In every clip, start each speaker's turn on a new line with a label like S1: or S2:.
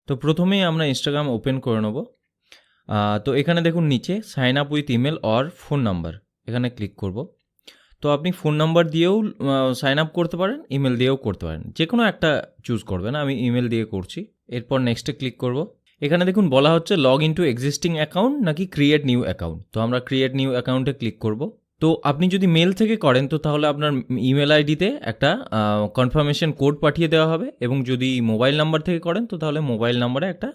S1: তো প্রথমেই আমরা ইনস্টাগ্রাম ওপেন করে নেব। তো এখানে দেখুন নিচে sign up with email or phone number, এখানে ক্লিক করব। তো আপনি ফোন নাম্বার দিয়েও সাইন আপ করতে পারেন, ইমেল দিয়েও করতে পারেন, যে কোনো একটা চুজ করবেন। আমি ইমেল দিয়ে করছি। এরপর নেক্সটে ক্লিক করব। এখানে দেখুন বলা হচ্ছে log in two existing account নাকি ক্রিয়েট নিউ অ্যাকাউন্ট। তো আমরা ক্রিয়েট নিউ অ্যাকাউন্টে ক্লিক করব। তো আপনি যদি মেল থেকে করেন তো তাহলে আপনার ইমেল আইডিতে একটা কনফার্মেশন কোড পাঠিয়ে দেওয়া হবে, এবং যদি মোবাইল নাম্বার থেকে করেন তো তাহলে মোবাইল নাম্বারে একটা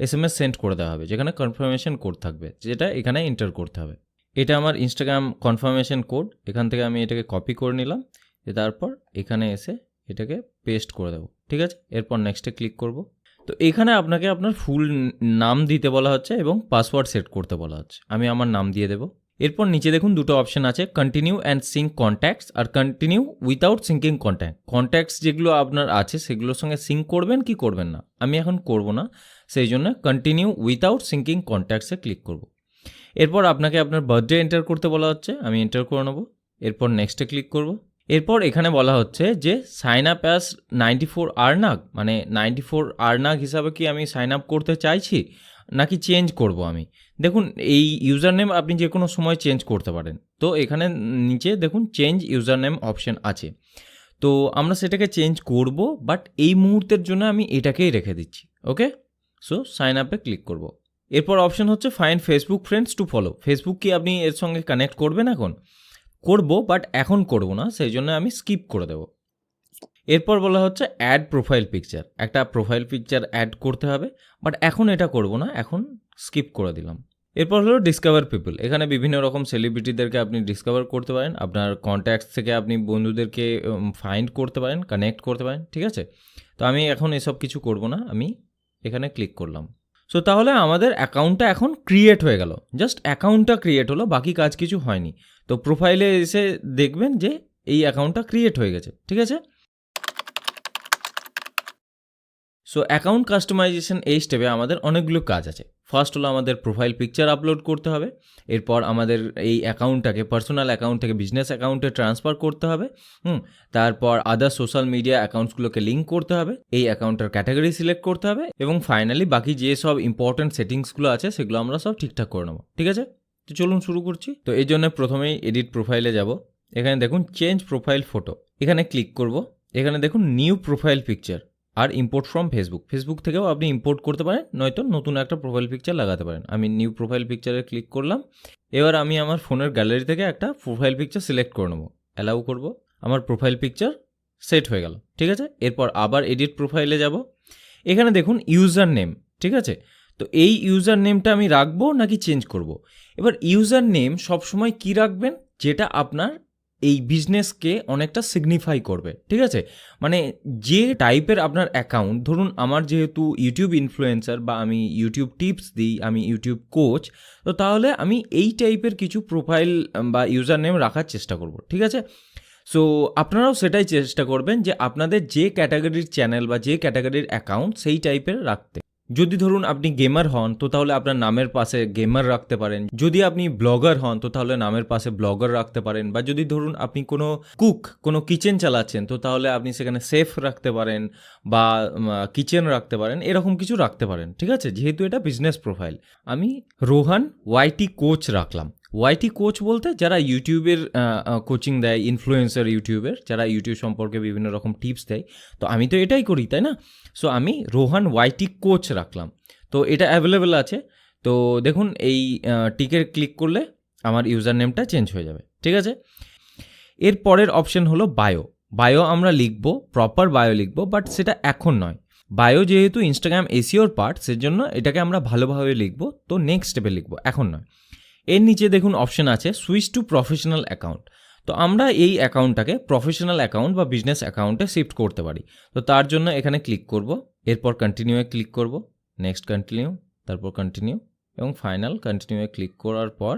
S1: SMS সেন্ড করে দেওয়া হবে, যেখানে কনফার্মেশন কোড থাকবে, যেটা এখানে এন্টার করতে হবে। এটা আমার ইনস্টাগ্রাম কনফার্মেশন কোড। এখান থেকে আমি এটাকে কপি করে নিলাম, তারপর এখানে এসে এটাকে পেস্ট করে দেবো। ঠিক আছে, এরপর নেক্সটে ক্লিক করব। তো এখানে আপনাকে আপনার ফুল নাম দিতে বলা হচ্ছে এবং পাসওয়ার্ড সেট করতে বলা হচ্ছে। আমি আমার নাম দিয়ে দেবো। এরপর নিচে দেখুন দুটো অপশন আছে, কন্টিনিউ অ্যান্ড সিঙ্ক কন্ট্যাক্টস আর কন্টিনিউ উইথাউট সিঙ্কিং কন্ট্যাক্টস যেগুলো আপনার আছে সেগুলোর সঙ্গে সিঙ্ক করবেন কি করবেন না। আমি এখন করব না, সেই জন্য কন্টিনিউ উইথাউট সিঙ্কিং কন্ট্যাক্টসে ক্লিক করব। এরপর আপনাকে আপনার বার্থডে এন্টার করতে বলা হচ্ছে, আমি এন্টার করে নেব। এরপর নেক্সটে ক্লিক করব। এরপর এখানে বলা হচ্ছে যে সাইন আপ অ্যাজ 94 আর্নাগ, মানে 94 আর্নাগ হিসাবে কি আমি সাইন আপ করতে চাইছি নাকি চেঞ্জ করব আমি। দেখুন এই ইউজার নেম আপনি যে কোনো সময় চেঞ্জ করতে পারেন। তো এখানে নিচে দেখুন চেঞ্জ ইউজার নেম অপশন আছে, তো আমরা সেটাকে চেঞ্জ করব, বাট এই মুহূর্তের জন্য আমি এটাকেই রেখে দিচ্ছি। ওকে, সো সাইন আপে ক্লিক করব। এরপর অপশন হচ্ছে find Facebook friends to follow. Facebook কি আপনি এর সঙ্গে কানেক্ট করবেন? এখন করব, বাট এখন করব না, সেই জন্য আমি স্কিপ করে দেব। এরপর বলা হচ্ছে অ্যাড প্রোফাইল পিকচার, একটা প্রোফাইল পিকচার অ্যাড করতে হবে, বাট এখন এটা করব না, এখন স্কিপ করে দিলাম। এরপর হলো ডিসকভার পিপল। এখানে বিভিন্ন রকম সেলিব্রিটিদেরকে আপনি ডিসকভার করতে পারেন, আপনার কন্ট্যাক্টস থেকে আপনি বন্ধুদেরকে ফাইন্ড করতে পারেন, কানেক্ট করতে পারেন। ঠিক আছে, তো আমি এখন এসব কিছু করব না, আমি এখানে ক্লিক করলাম। সো তাহলে আমাদের অ্যাকাউন্টটা এখন ক্রিয়েট হয়ে গেল, জাস্ট অ্যাকাউন্টটা ক্রিয়েট হলো, বাকি কাজ কিছু হয়নি। তো প্রোফাইলে এসে দেখবেন যে এই অ্যাকাউন্টটা ক্রিয়েট হয়ে গেছে। ঠিক আছে, সো অ্যাকাউন্ট কাস্টমাইজেশন এই স্টেপে আমাদের অনেকগুলো কাজ আছে। ফার্স্ট হলো আমাদের প্রোফাইল পিকচার আপলোড করতে হবে। এরপর আমাদের এই অ্যাকাউন্টটাকে পার্সোনাল অ্যাকাউন্ট থেকে বিজনেস অ্যাকাউন্টে ট্রান্সফার করতে হবে। তারপর আদার সোশ্যাল মিডিয়া অ্যাকাউন্টসগুলোকে লিঙ্ক করতে হবে, এই অ্যাকাউন্টের ক্যাটাগরি সিলেক্ট করতে হবে, এবং ফাইনালি বাকি যে সব ইম্পর্টেন্ট সেটিংসগুলো আছে সেগুলো আমরা সব ঠিকঠাক করে নেবো। ঠিক আছে, তো চলুন শুরু করছি। তো এই জন্য প্রথমেই এডিট প্রোফাইলে যাব। এখানে দেখুন চেঞ্জ প্রোফাইল ফটো, এখানে ক্লিক করব। এখানে দেখুন নিউ প্রোফাইল পিকচার আর ইম্পোর্ট ফ্রম ফেসবুক থেকেও আপনি ইম্পোর্ট করতে পারেন, নয়তো নতুন একটা প্রোফাইল পিকচার লাগাতে পারেন। আমি নিউ প্রোফাইল পিকচারে ক্লিক করলাম। এবার আমি আমার ফোনের গ্যালারি থেকে একটা প্রোফাইল পিকচার সিলেক্ট করে নেবো, অ্যালাউ করব। আমার প্রোফাইল পিকচার সেট হয়ে গেল। ঠিক আছে, এরপর আবার এডিট প্রোফাইলে যাব। এখানে দেখুন ইউজার নেম। ঠিক আছে, তো এই ইউজার নেমটা আমি রাখবো নাকি চেঞ্জ করব। এবার ইউজার নেম সবসময় কি রাখবেন, যেটা আপনার এই বিজনেসকে অনেকটা সিগনিফাই করবে। ঠিক আছে, মানে যে টাইপের আপনার অ্যাকাউন্ট, ধরুন আমার যেহেতু ইউটিউব ইনফ্লুয়েন্সার বা আমি ইউটিউব টিপস দিই, আমি ইউটিউব কোচ, তো তাহলে আমি এই টাইপের কিছু প্রোফাইল বা ইউজার নেম রাখার চেষ্টা করব। ঠিক আছে, সো আপনারাও সেটাই চেষ্টা করবেন যে আপনাদের যে ক্যাটাগরির চ্যানেল বা যে ক্যাটাগরির অ্যাকাউন্ট সেই টাইপের রাখতে। যদি ধরুন আপনি গেমার হন তো তাহলে আপনার নামের পাশে গেমার রাখতে পারেন, যদি আপনি ব্লগার হন তো তাহলে নামের পাশে ব্লগার রাখতে পারেন, বা যদি ধরুন আপনি কোনো কিচেন চালাচ্ছেন তো তাহলে আপনি সেখানে শেফ রাখতে পারেন বা কিচেন রাখতে পারেন, এরকম কিছু রাখতে পারেন। ঠিক আছে, যেহেতু এটা বিজনেস প্রোফাইল, আমি রোহান ওয়াইটি কোচ রাখলাম। ওয়াইটি কোচ বলতে যারা ইউটিউবের কোচিং দেয়, ইনফ্লুয়েন্সার ইউটিউবের, যারা ইউটিউব সম্পর্কে বিভিন্ন রকম টিপস দেয়, তো আমি তো এটাই করি, তাই না? সো আমি রোহান ওয়াইটি কোচ রাখলাম। তো এটা অ্যাভেলেবেল আছে। তো দেখুন এই টিকে ক্লিক করলে আমার ইউজার নেমটা চেঞ্জ হয়ে যাবে। ঠিক আছে, এর পরের অপশন হলো বায়ো আমরা লিখবো, প্রপার বায়ো লিখবো, বাট সেটা এখন নয়। বায়ো যেহেতু ইনস্টাগ্রাম এসইওর পার্ট, সেজন্য এটাকে আমরা ভালোভাবে লিখবো, তো নেক্সট স্টেপে লিখবো, এখন নয়। এর নিচে দেখুন অপশন আছে সুইচ টু প্রফেশনাল অ্যাকাউন্ট। তো আমরা এই অ্যাকাউন্টটাকে প্রফেশনাল অ্যাকাউন্ট বা বিজনেস অ্যাকাউন্টে শিফট করতে পারি। তো তার জন্য এখানে ক্লিক করব, এরপর কন্টিনিউয়ে ক্লিক করব, নেক্সট কন্টিনিউ, তারপর কন্টিনিউ, এবং ফাইনাল কন্টিনিউয়ে ক্লিক করার পর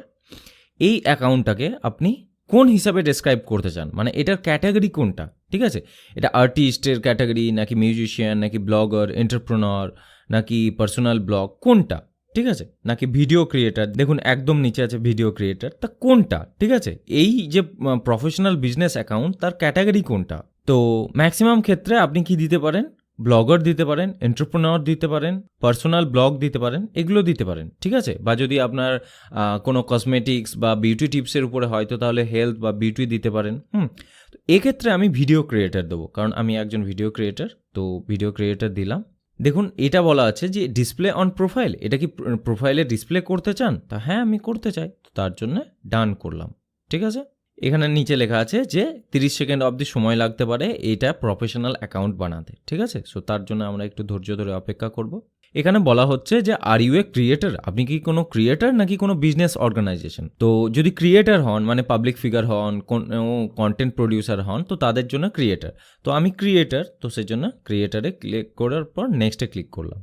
S1: এই অ্যাকাউন্টটাকে আপনি কোন হিসাবে ডেসক্রাইব করতে চান, মানে এটার ক্যাটাগরি কোনটা। ঠিক আছে, এটা আর্টিস্টের ক্যাটাগরি নাকি মিউজিশিয়ান নাকি ব্লগার, এন্টারপ্রেনার নাকি পার্সোনাল ব্লগ, কোনটা? ঠিক আছে, নাকি ভিডিও ক্রিয়েটার, দেখুন একদম নিচে আছে ভিডিও ক্রিয়েটার, তা কোনটা? ঠিক আছে, এই যে প্রফেশনাল বিজনেস অ্যাকাউন্ট তার ক্যাটাগরি কোনটা। তো ম্যাক্সিমাম ক্ষেত্রে আপনি কি দিতে পারেন, ব্লগার দিতে পারেন, এন্টারপ্রেনার দিতে পারেন, পার্সোনাল ব্লগ দিতে পারেন, এগুলো দিতে পারেন, ঠিক আছে। বা যদি আপনার কোনো কসমেটিক্স বা বিউটি টিপসের উপরে হয়তো তাহলে হেলথ বা বিউটি দিতে পারেন। তো এক্ষেত্রে আমি ভিডিও ক্রিয়েটার দেবো, কারণ আমি একজন ভিডিও ক্রিয়েটার, তো ভিডিও ক্রিয়েটার দিলাম। দেখুন এটা বলা আছে যে ডিসপ্লে অন প্রোফাইল, এটা কি প্রোফাইলে ডিসপ্লে করতে চান? তা হ্যাঁ আমি করতে চাই, তো তার জন্য ডান করলাম, ঠিক আছে। এখানে নিচে লেখা আছে যে 30 সেকেন্ড অবধি সময় লাগতে পারে এটা প্রফেশনাল অ্যাকাউন্ট বানাতে, ঠিক আছে। সো তার জন্য আমরা একটু ধৈর্য ধরে অপেক্ষা করব। এখানে বলা হচ্ছে যে আর ইউ এ ক্রিয়েটার, আপনি কি কোনো ক্রিয়েটার নাকি কোনো বিজনেস অর্গানাইজেশন। তো যদি ক্রিয়েটার হন মানে পাবলিক ফিগার হন, কোনো কন্টেন্ট প্রডিউসার হন, তো তাদের জন্য ক্রিয়েটার। তো আমি ক্রিয়েটার, তো সেই জন্য ক্রিয়েটারে ক্লিক করার পর নেক্সটে ক্লিক করলাম।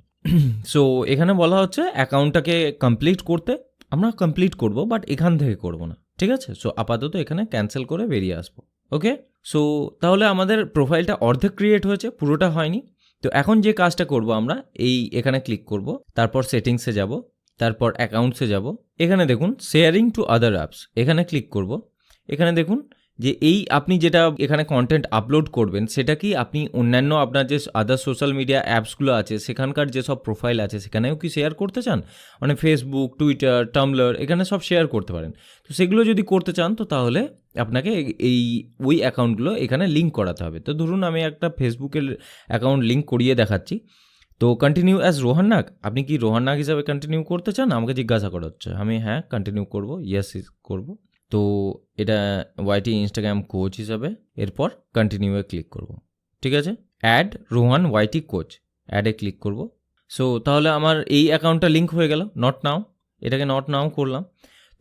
S1: সো এখানে বলা হচ্ছে অ্যাকাউন্টটাকে কমপ্লিট করতে, আমরা কমপ্লিট করব বাট এখান থেকে করব না, ঠিক আছে। সো আপাতত এখানে ক্যান্সেল করে বেরিয়ে আসবো, ওকে। সো তাহলে আমাদের প্রোফাইলটা অর্ধেক ক্রিয়েট হয়েছে, পুরোটা হয়নি। তো এখন যে কাজটা করব আমরা এখানে ক্লিক করব, তারপর সেটিংসে যাব, তারপর অ্যাকাউন্টসে যাব। এখানে দেখুন শেয়ারিং টু আদার অ্যাপস, এখানে ক্লিক করব। এখানে দেখুন যে আপনি যেটা এখানে কন্টেন্ট আপলোড করবেন সেটা কি আপনি অন্যান্য আপনার যে আদার সোশ্যাল মিডিয়া অ্যাপসগুলো আছে সেখানকার যেসব প্রোফাইল আছে সেখানেও কি শেয়ার করতে চান, মানে ফেসবুক, টুইটার, টামব্লার, এখানে সব শেয়ার করতে পারেন। তো সেগুলো যদি করতে চান তো তাহলে আপনাকে ওই অ্যাকাউন্টগুলো এখানে লিঙ্ক করাতে হবে। তো ধরুন আমি একটা ফেসবুকের অ্যাকাউন্ট লিঙ্ক করিয়ে দেখাচ্ছি। তো কন্টিনিউ অ্যাজ রোহান নাগ, আপনি কি রোহান নাগ হিসাবে কন্টিনিউ করতে চান? আমাকে জিজ্ঞাসা করা হচ্ছে, আমি হ্যাঁ কন্টিনিউ করব, ইয়েস করব। তো এটা ওয়াইটি ইনস্টাগ্রাম কোচ হিসাবে, এরপর কন্টিনিউয়ে ক্লিক করব, ঠিক আছে। অ্যাড রোহান ওয়াইটি কোচ, অ্যাডে ক্লিক করব। সো তাহলে আমার এই অ্যাকাউন্টটা লিঙ্ক হয়ে গেল, নট নাও, এটাকে নট নাও করলাম।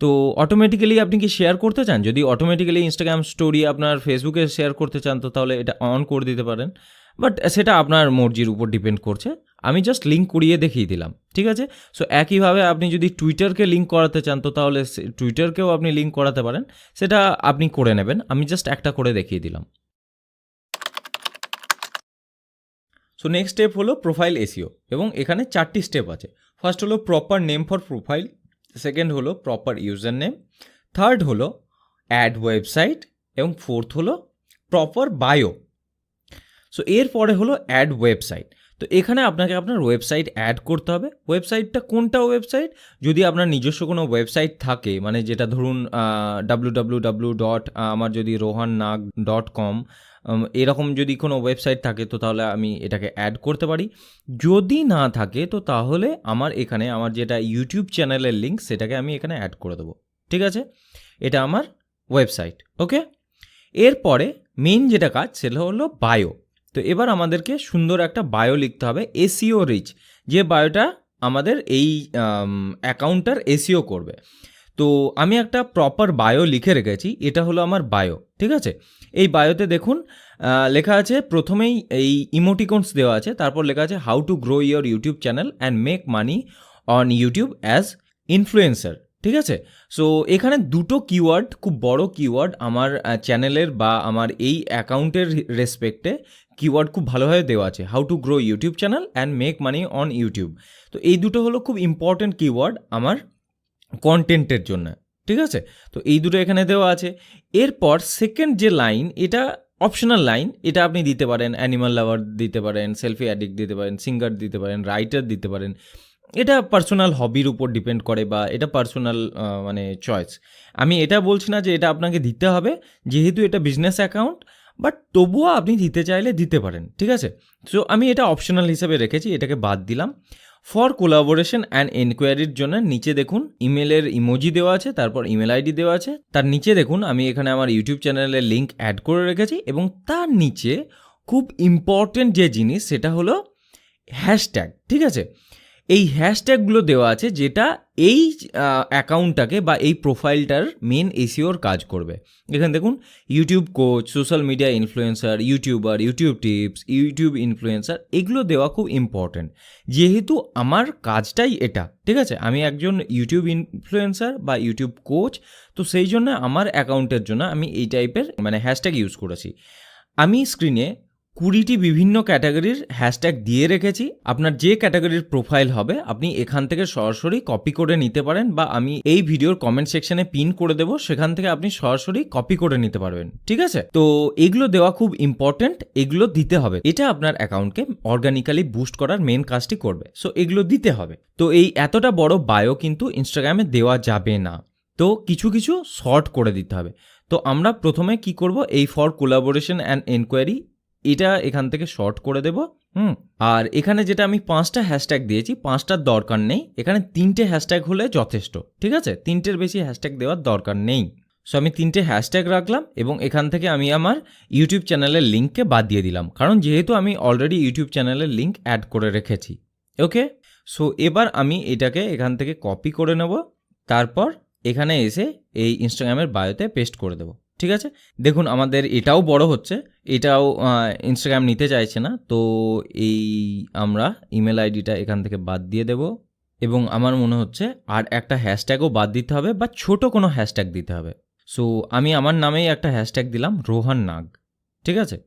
S1: তো অটোমেটিক্যালি আপনি কি শেয়ার করতে চান? যদি অটোমেটিক্যালি ইনস্টাগ্রাম স্টোরি আপনার ফেসবুকে শেয়ার করতে চান তো তাহলে এটা অন করে দিতে পারেন, বাট সেটা আপনার মর্জির উপর ডিপেন্ড করছে। আমি জাস্ট লিঙ্ক করিয়ে দেখিয়ে দিলাম, ঠিক আছে। সো একইভাবে আপনি যদি টুইটারকে লিঙ্ক করাতে চান তো তাহলে টুইটারকেও আপনি লিঙ্ক করাতে পারেন, সেটা আপনি করে নেবেন। আমি জাস্ট একটা করে দেখিয়ে দিলাম। সো নেক্সট স্টেপ হলো প্রোফাইল এসইও, এবং এখানে 4টি স্টেপ আছে। ফার্স্ট হলো proper name for profile, second হলো প্রপার ইউজার নেম, থার্ড হলো অ্যাড ওয়েবসাইট, এবং ফোর্থ হলো প্রপার বায়ো। সো এরপরে হলো অ্যাড ওয়েবসাইট। তো এখানে আপনাকে আপনার ওয়েবসাইট অ্যাড করতে হবে। ওয়েবসাইটটা কোনটা ওয়েবসাইট? যদি আপনার নিজস্ব কোনো ওয়েবসাইট থাকে, মানে যেটা ধরুন www. আমার যদি rohannag.com এরকম যদি কোনো ওয়েবসাইট থাকে তো তাহলে আমি এটাকে অ্যাড করতে পারি। যদি না থাকে তো তাহলে আমার এখানে আমার যেটা ইউটিউব চ্যানেলের লিঙ্ক সেটাকে আমি এখানে অ্যাড করে দেবো, ঠিক আছে। এটা আমার ওয়েবসাইট, ওকে। এরপরে মেইন যেটা কাজ সেটা হলো বায়ো। তো এবার আমাদেরকে সুন্দর একটা বায়ো লিখতে হবে, এসইও রিচ, যে বায়োটা আমাদের এই অ্যাকাউন্টটার এসইও করবে। তো আমি একটা প্রপার বায়ো লিখে রেখেছি, এটা হলো আমার বায়ো, ঠিক আছে। এই বায়োতে দেখুন লেখা আছে, প্রথমেই এই ইমোটিকনস দেওয়া আছে, তারপর লেখা আছে how to grow your YouTube channel and make money on YouTube as influencer, ঠিক আছে। সো এখানে দুটো কিওয়ার্ড, খুব বড় কিওয়ার্ড আমার চ্যানেলের বা আমার এই অ্যাকাউন্টের রেসপেক্টে কিওয়ার্ড খুব ভালোভাবে দেওয়া আছে, how to grow YouTube channel and make money on YouTube. তো এই দুটো হলো খুব ইম্পর্টেন্ট কিওয়ার্ড আমার কন্টেন্টের জন্য, ঠিক আছে। তো এই দুটো এখানে দেওয়া আছে। এরপর সেকেন্ড যে লাইন, এটা অপশনাল লাইন, এটা আপনি দিতে পারেন অ্যানিমাল লাভার দিতে পারেন, সেলফি অ্যাডিক্ট দিতে পারেন, সিঙ্গার দিতে পারেন, রাইটার দিতে পারেন। এটা পার্সোনাল হবির উপর ডিপেন্ড করে বা এটা পার্সোনাল মানে চয়েস। আমি এটা বলছি না যে এটা আপনাকে দিতে হবে, যেহেতু এটা বিজনেস অ্যাকাউন্ট, বাট তবুও আপনি দিতে চাইলে দিতে পারেন, ঠিক আছে। সো আমি এটা অপশনাল হিসেবে রেখেছি, এটাকে বাদ দিলাম। ফর কোলাবোরেশন অ্যান্ড এনকোয়ারির জন্য নিচে দেখুন ইমেলের ইমোজি দেওয়া আছে, তারপর ইমেল আইডি দেওয়া আছে। তার নিচে দেখুন আমি এখানে আমার ইউটিউব চ্যানেলের লিঙ্ক অ্যাড করে রেখেছি, এবং তার নিচে খুব ইম্পর্টেন্ট যে জিনিস সেটা হলো হ্যাশট্যাগ, ঠিক আছে। এই হ্যাশট্যাগুলো দেওয়া আছে যেটা এই অ্যাকাউন্টটাকে বা এই প্রোফাইলটার মেন এসইওর কাজ করবে। এখানে দেখুন YouTube coach, social media influencer, YouTuber, YouTube tips, YouTube influencer, এগুলো দেওয়া খুব ইম্পর্ট্যান্ট, যেহেতু আমার কাজটাই এটা, ঠিক আছে। আমি একজন ইউটিউব ইনফ্লুয়েন্সার বা ইউটিউব কোচ, তো সেই জন্য আমার অ্যাকাউন্টের জন্য আমি এই টাইপের মানে হ্যাশট্যাগ ইউজ করেছি। আমি স্ক্রিনে 20টি বিভিন্ন ক্যাটাগরির হ্যাশট্যাগ দিয়ে রেখেছি। আপনার যে ক্যাটাগরির প্রোফাইল হবে আপনি এখান থেকে সরাসরি কপি করে নিতে পারেন, বা আমি এই ভিডিওর কমেন্ট সেকশনে পিন করে দেবো, সেখান থেকে আপনি সরাসরি কপি করে নিতে পারবেন। ঠিক আছে, তো এগুলো দেওয়া খুব ইম্পর্টেন্ট, এগুলো দিতে হবে। এটা আপনার অ্যাকাউন্টকে অর্গানিক্যালি বুস্ট করার মেন কাজটি করবে, সো এগুলো দিতে হবে। তো এই এতটা বড় বায়ো কিন্তু ইনস্টাগ্রামে দেওয়া যাবে না, তো কিছু কিছু শর্ট করে দিতে হবে। তো আমরা প্রথমে কি করব, এই ফর কোলাবোরেশন অ্যান্ড এনকোয়ারি এটা এখান থেকে শর্ট করে দেব। আর এখানে যেটা আমি 5টা হ্যাশট্যাগ দিয়েছি, 5টার দরকার নেই, এখানে 3টে হ্যাশট্যাগ হলে যথেষ্ট। ঠিক আছে, 3টের বেশি হ্যাশট্যাগ দেওয়ার দরকার নেই। সো আমি 3টে হ্যাশট্যাগ রাখলাম এবং এখান থেকে আমি আমার ইউটিউব চ্যানেলের লিঙ্ককে বাদ দিয়ে দিলাম, কারণ যেহেতু আমি অলরেডি ইউটিউব চ্যানেলের লিঙ্ক অ্যাড করে রেখেছি। ওকে, সো এবার আমি এটাকে এখান থেকে কপি করে নেব, তারপর এখানে এসে এই ইনস্টাগ্রামের বায়োতে পেস্ট করে দেবো। ঠিক আছে, দেখুন আমাদের এটাও বড় হচ্ছে, এটাও ইনস্টাগ্রাম নিতে চাইছে না, তো এই আমরা ইমেল আইডিটা এখান থেকে বাদ দিয়ে দেব, এবং আমার মনে হচ্ছে আর একটা হ্যাশট্যাগও বাদ দিতে হবে, বা ছোট কোনো হ্যাশট্যাগ দিতে হবে। সো আমি আমার নামেই একটা হ্যাশট্যাগ দিলাম, রোহান নাগ। ঠিক আছে,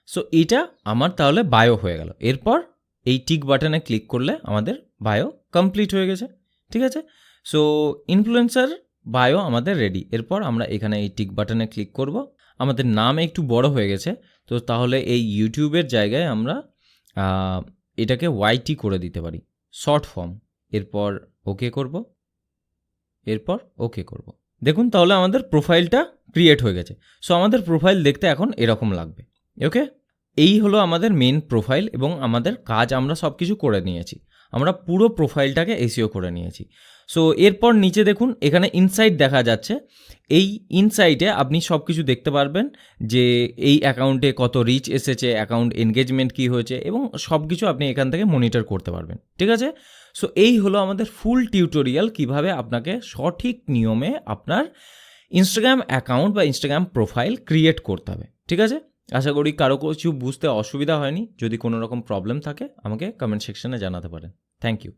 S1: সো এটা আমার তাহলে বায়ো হয়ে গেল। এরপর এই টিক বাটনে ক্লিক করলে আমাদের বায়ো কমপ্লিট হয়ে গেছে। ঠিক আছে, সো ইনফ্লুয়েন্সার বায়ো আমাদের রেডি। এরপর আমরা এখানে এই টিক বাটনে ক্লিক করব। আমাদের নাম একটু বড় হয়ে গেছে, তো তাহলে এই ইউটিউবের জায়গায় আমরা এটাকে ওয়াইটি করে দিতে পারি, শর্ট ফর্ম। এরপর ওকে করব, এরপর ওকে করব। দেখুন তাহলে আমাদের প্রোফাইলটা ক্রিয়েট হয়ে গেছে। সো আমাদের প্রোফাইল দেখতে এখন এরকম লাগবে। ওকে, এই হলো আমাদের মেন প্রোফাইল, এবং আমাদের কাজ আমরা সব কিছু করে নিয়েছি। আমরা পুরো প্রোফাইলটাকে এসইও করে নিয়েছি। সো এরপর নিচে দেখুন এখানে ইনসাইট দেখা যাচ্ছে। এই ইনসাইটে আপনি সব কিছু দেখতে পারবেন, যে এই অ্যাকাউন্টে কত রিচ এসেছে, অ্যাকাউন্ট এনগেজমেন্ট কী হয়েছে, এবং সব কিছু আপনি এখান থেকে মনিটর করতে পারবেন। ঠিক আছে, সো এই হলো আমাদের ফুল টিউটোরিয়াল, কিভাবে আপনাকে সঠিক নিয়মে আপনার ইনস্টাগ্রাম অ্যাকাউন্ট বা ইনস্টাগ্রাম প্রোফাইল ক্রিয়েট করতে হবে। ঠিক আছে, আশা করি কারো কিছু বুঝতে অসুবিধা হয়নি। যদি কোনো রকম প্রবলেম থাকে আমাকে কমেন্ট সেকশনে জানাতে পারেন। Thank you.